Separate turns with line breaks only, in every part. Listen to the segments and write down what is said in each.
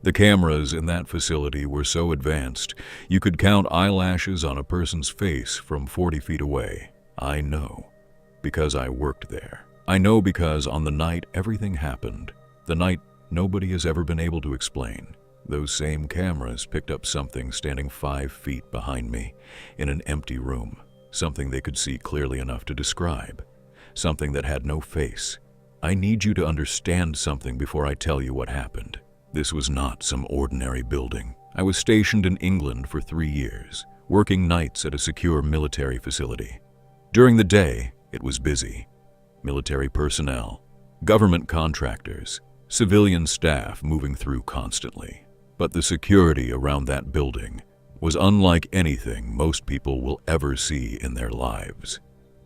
The cameras in that facility were so advanced, you could count eyelashes on a person's face from 40 feet away. I know, because I worked there. I know because on the night everything happened, the night nobody has ever been able to explain, those same cameras picked up something standing 5 feet behind me in an empty room, something they could see clearly enough to describe, something that had no face. I need you to understand something before I tell you what happened. This was not some ordinary building. I was stationed in England for 3 years, working nights at a secure military facility. During the day, it was busy. Military personnel, government contractors, civilian staff moving through constantly. But the security around that building was unlike anything most people will ever see in their lives.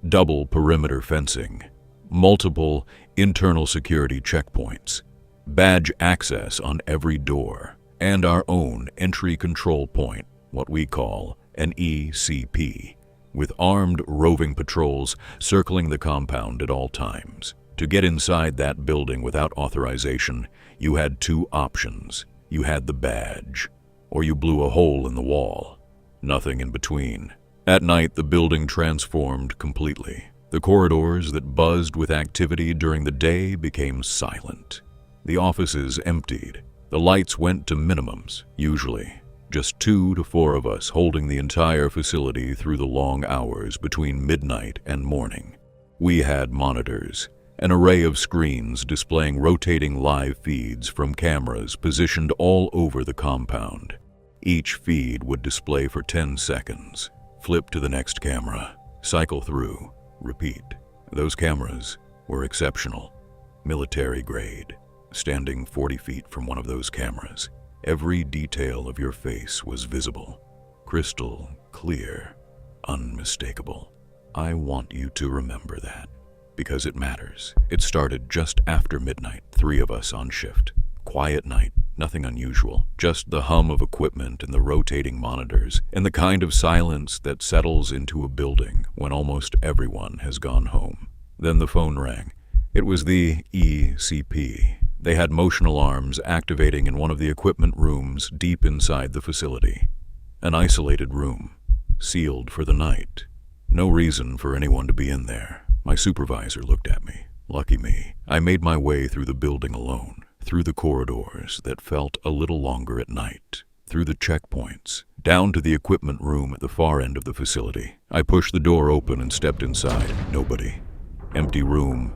Double perimeter fencing, multiple internal security checkpoints, badge access on every door, and our own entry control point, what we call an ECP, with armed roving patrols circling the compound at all times. To get inside that building without authorization, you had 2 options. You had the badge, or you blew a hole in the wall. Nothing in between. At night, the building transformed completely. The corridors that buzzed with activity during the day became silent. The offices emptied. The lights went to minimums, usually. Just 2 to 4 of us holding the entire facility through the long hours between midnight and morning. We had monitors, an array of screens displaying rotating live feeds from cameras positioned all over the compound. Each feed would display for 10 seconds, flip to the next camera, cycle through, repeat. Those cameras were exceptional, military grade. Standing 40 feet from one of those cameras, every detail of your face was visible, crystal clear, unmistakable. I want you to remember that, because it matters. It started just after midnight, 3 of us on shift. Quiet night, nothing unusual, just the hum of equipment and the rotating monitors, and the kind of silence that settles into a building when almost everyone has gone home. Then the phone rang. It was the ECP. They had motion alarms activating in one of the equipment rooms deep inside the facility. An isolated room, sealed for the night. No reason for anyone to be in there. My supervisor looked at me. Lucky me. I made my way through the building alone, through the corridors that felt a little longer at night, through the checkpoints, down to the equipment room at the far end of the facility. I pushed the door open and stepped inside. Nobody. Empty room.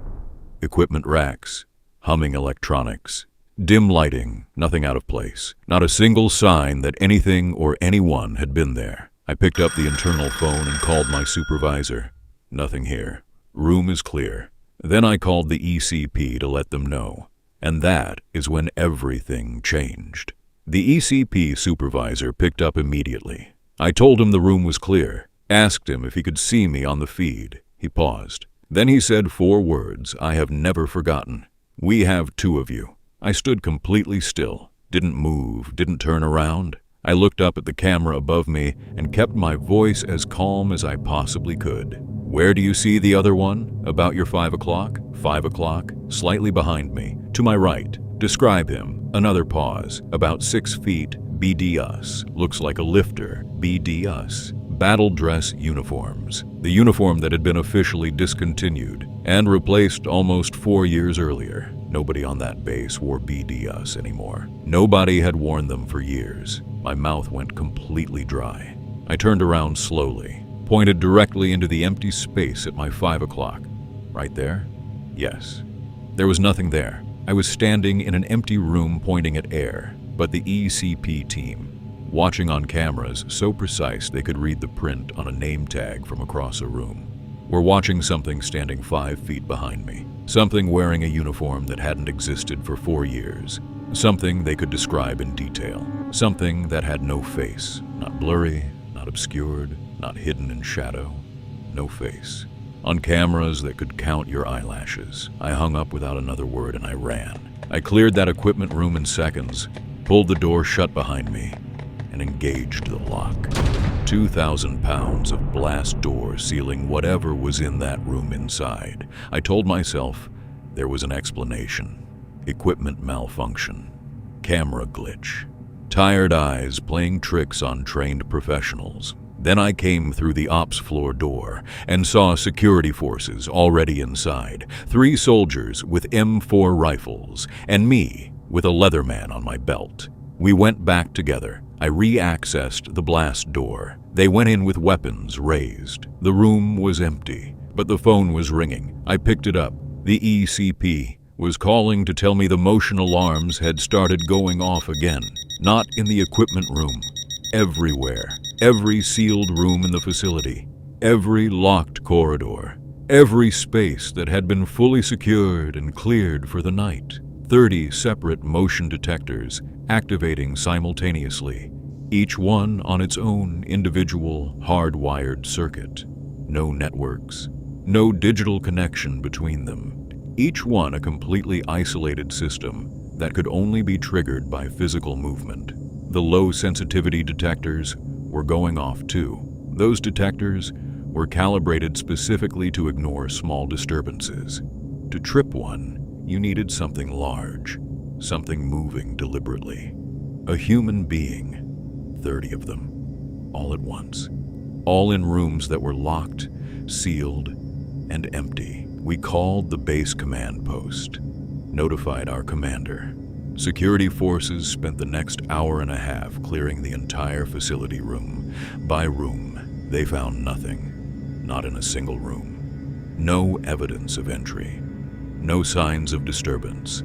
Equipment racks. Humming electronics. Dim lighting, nothing out of place. Not a single sign that anything or anyone had been there. I picked up the internal phone and called my supervisor. Nothing here. Room is clear. Then I called the ECP to let them know. And that is when everything changed. The ECP supervisor picked up immediately. I told him the room was clear, asked him if he could see me on the feed. He paused. Then he said 4 words I have never forgotten. "We have 2 of you." I stood completely still, didn't move, didn't turn around. I looked up at the camera above me and kept my voice as calm as I possibly could. "Where do you see the other one? About your 5 o'clock? 5 o'clock? Slightly behind me. To my right. Describe him." Another pause. "About 6 feet. BD us. Looks like a lifter. BD us." Battle dress uniforms. The uniform that had been officially discontinued and replaced almost 4 years earlier. Nobody on that base wore BD us anymore. Nobody had worn them for years. My mouth went completely dry. I turned around slowly, pointed directly into the empty space at my 5 o'clock. Right there? Yes. There was nothing there. I was standing in an empty room pointing at air, but the ECP team, watching on cameras so precise they could read the print on a name tag from across a room, were watching something standing 5 feet behind me. Something wearing a uniform that hadn't existed for 4 years. Something they could describe in detail. Something that had no face. Not blurry, not obscured, not hidden in shadow. No face. On cameras that could count your eyelashes. I hung up without another word and I ran. I cleared that equipment room in seconds, pulled the door shut behind me, and engaged the lock. 2,000 pounds of blast door sealing whatever was in that room inside. I told myself there was an explanation. Equipment malfunction. camera glitch. Tired eyes playing tricks on trained professionals. Then I came through the ops floor door and saw security forces already inside, 3 soldiers with M4 rifles, and me with a Leatherman on my belt. We went back together. I re-accessed the blast door. They went in with weapons raised. The room was empty, but the phone was ringing. I picked it up. The ECP was calling to tell me the motion alarms had started going off again. Not in the equipment room. Everywhere. Every sealed room in the facility. Every locked corridor. Every space that had been fully secured and cleared for the night. 30 separate motion detectors activating simultaneously, each one on its own individual hardwired circuit. No networks, no digital connection between them. Each one a completely isolated system that could only be triggered by physical movement. The low sensitivity detectors were going off too. Those detectors were calibrated specifically to ignore small disturbances. To trip one, you needed something large, something moving deliberately. A human being, 30 of them, all at once. All in rooms that were locked, sealed, and empty. We called the base command post, notified our commander. Security forces spent the next hour and a half clearing the entire facility room by room. They found nothing, not in a single room. No evidence of entry. No signs of disturbance,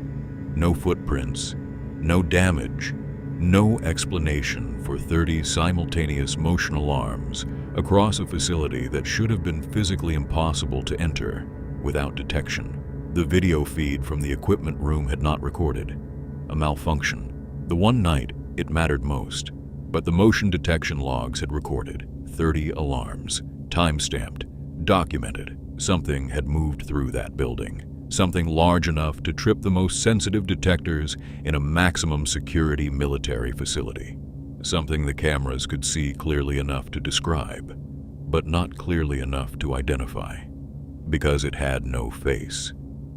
no footprints, no damage, no explanation for 30 simultaneous motion alarms across a facility that should have been physically impossible to enter without detection. The video feed from the equipment room had not recorded. A malfunction. The one night it mattered most, but the motion detection logs had recorded 30 alarms, time-stamped, documented. Something had moved through that building. Something large enough to trip the most sensitive detectors in a maximum security military facility. Something the cameras could see clearly enough to describe, but not clearly enough to identify, because it had no face.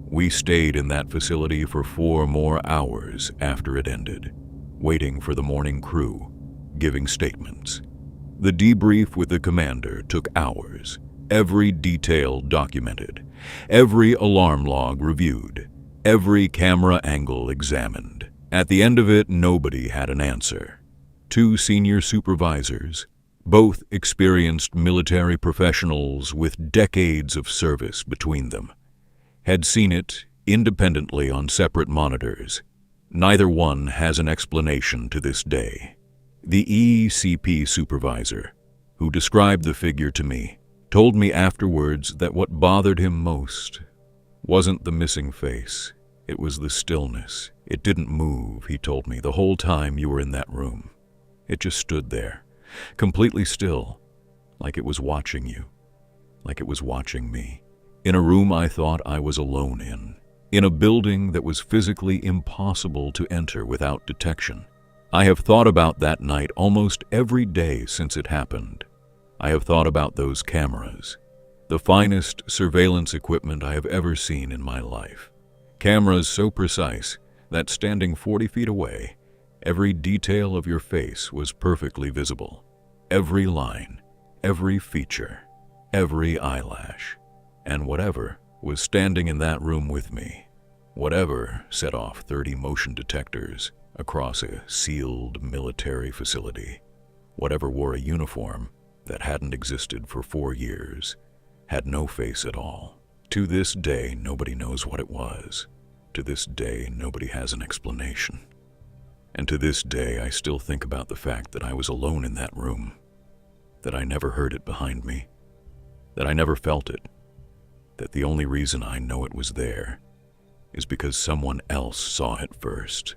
We stayed in that facility for 4 more hours after it ended, waiting for the morning crew, giving statements. The debrief with the commander took hours. Every detail documented, every alarm log reviewed, every camera angle examined. At the end of it, nobody had an answer. 2 senior supervisors, both experienced military professionals with decades of service between them, had seen it independently on separate monitors. Neither one has an explanation to this day. The ECP supervisor, who described the figure to me, told me afterwards that what bothered him most wasn't the missing face. It was the stillness. It didn't move, he told me, the whole time you were in that room. It just stood there, completely still, like it was watching you, like it was watching me. In a room I thought I was alone in a building that was physically impossible to enter without detection. I have thought about that night almost every day since it happened. I have thought about those cameras, the finest surveillance equipment I have ever seen in my life. Cameras so precise that standing 40 feet away, every detail of your face was perfectly visible. Every line, every feature, every eyelash. And whatever was standing in that room with me, whatever set off 30 motion detectors across a sealed military facility, whatever wore a uniform that hadn't existed for 4 years, had no face at all. To this day, nobody knows what it was. To this day, nobody has an explanation. And to this day, I still think about the fact that I was alone in that room, that I never heard it behind me, that I never felt it, that the only reason I know it was there is because someone else saw it first.